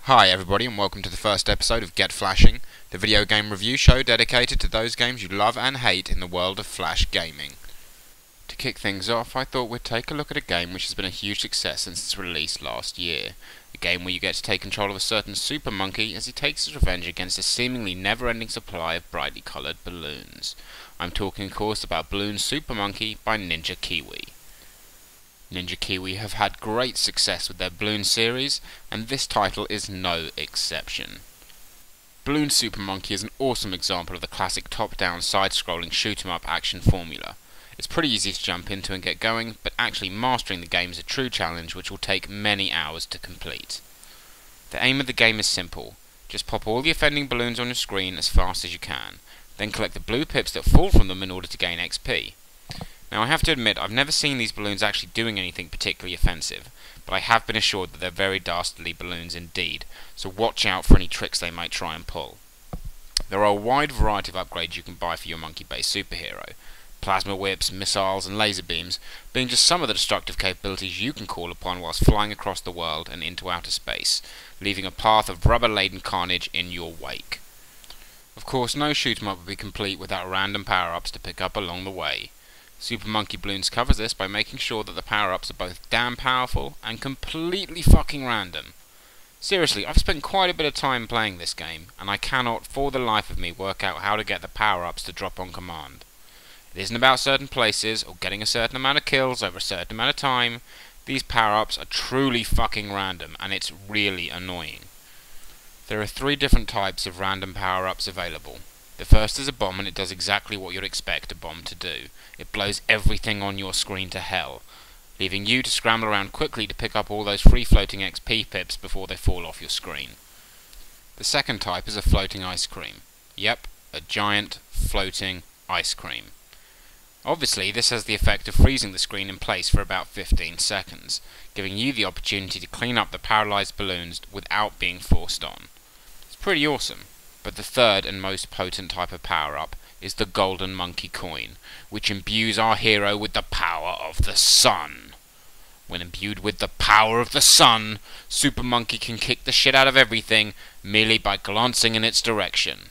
Hi everybody and welcome to the first episode of Get Flashing, the video game review show dedicated to those games you love and hate in the world of Flash gaming. To kick things off, I thought we'd take a look at a game which has been a huge success since its release last year. A game where you get to take control of a certain super monkey as he takes his revenge against a seemingly never-ending supply of brightly coloured balloons. I'm talking of course about Bloons Super Monkey by Ninja Kiwi. Ninja Kiwi have had great success with their Bloons series, and this title is no exception. Bloons Super Monkey is an awesome example of the classic top-down, side-scrolling shoot-'em-up action formula. It's pretty easy to jump into and get going, but actually mastering the game is a true challenge which will take many hours to complete. The aim of the game is simple. Just pop all the offending balloons on your screen as fast as you can, then collect the blue pips that fall from them in order to gain XP. Now I have to admit I've never seen these balloons actually doing anything particularly offensive, but I have been assured that they're very dastardly balloons indeed, so watch out for any tricks they might try and pull. There are a wide variety of upgrades you can buy for your monkey-based superhero. Plasma whips, missiles and laser beams being just some of the destructive capabilities you can call upon whilst flying across the world and into outer space, leaving a path of rubber-laden carnage in your wake. Of course, no shoot-'em-up would be complete without random power-ups to pick up along the way. Super Monkey Bloons covers this by making sure that the power-ups are both damn powerful and completely fucking random. Seriously, I've spent quite a bit of time playing this game, and I cannot for the life of me work out how to get the power-ups to drop on command. It isn't about certain places, or getting a certain amount of kills over a certain amount of time. These power-ups are truly fucking random, and it's really annoying. There are 3 different types of random power-ups available. The first is a bomb, and it does exactly what you'd expect a bomb to do. It blows everything on your screen to hell, leaving you to scramble around quickly to pick up all those free-floating XP pips before they fall off your screen. The second type is a floating ice cream. Yep, a giant, floating ice cream. Obviously, this has the effect of freezing the screen in place for about 15 seconds, giving you the opportunity to clean up the paralysed balloons without being forced on. It's pretty awesome. But the third and most potent type of power-up is the Golden Monkey Coin, which imbues our hero with the power of the sun. When imbued with the power of the sun, Super Monkey can kick the shit out of everything merely by glancing in its direction.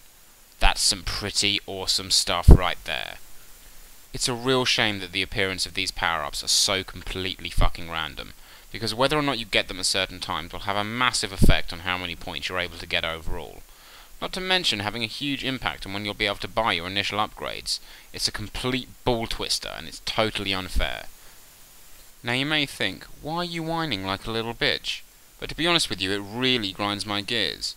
That's some pretty awesome stuff right there. It's a real shame that the appearance of these power-ups are so completely fucking random, because whether or not you get them at certain times will have a massive effect on how many points you're able to get overall. Not to mention having a huge impact on when you'll be able to buy your initial upgrades. It's a complete ball twister and it's totally unfair. Now you may think, why are you whining like a little bitch? But to be honest with you, it really grinds my gears.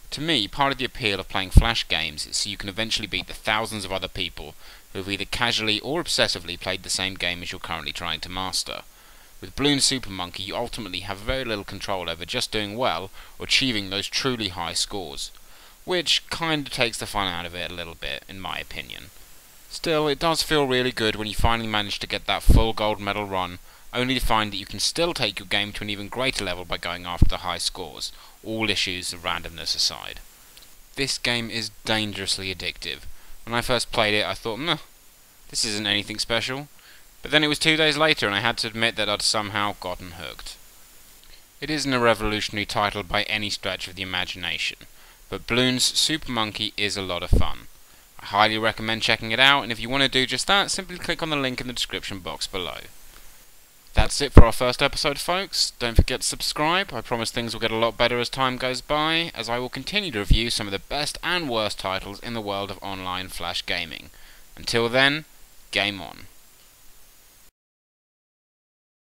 To me, part of the appeal of playing Flash games is so you can eventually beat the thousands of other people who have either casually or obsessively played the same game as you're currently trying to master. With Bloons Super Monkey, you ultimately have very little control over just doing well or achieving those truly high scores, which kind of takes the fun out of it a little bit, in my opinion. Still, it does feel really good when you finally manage to get that full gold medal run, only to find that you can still take your game to an even greater level by going after the high scores, all issues of randomness aside. This game is dangerously addictive. When I first played it, I thought, meh, this isn't anything special. But then it was 2 days later and I had to admit that I'd somehow gotten hooked. It isn't a revolutionary title by any stretch of the imagination, but Bloons Super Monkey is a lot of fun. I highly recommend checking it out, and if you want to do just that, simply click on the link in the description box below. That's it for our first episode, folks. Don't forget to subscribe. I promise things will get a lot better as time goes by, as I will continue to review some of the best and worst titles in the world of online Flash gaming. Until then, game on.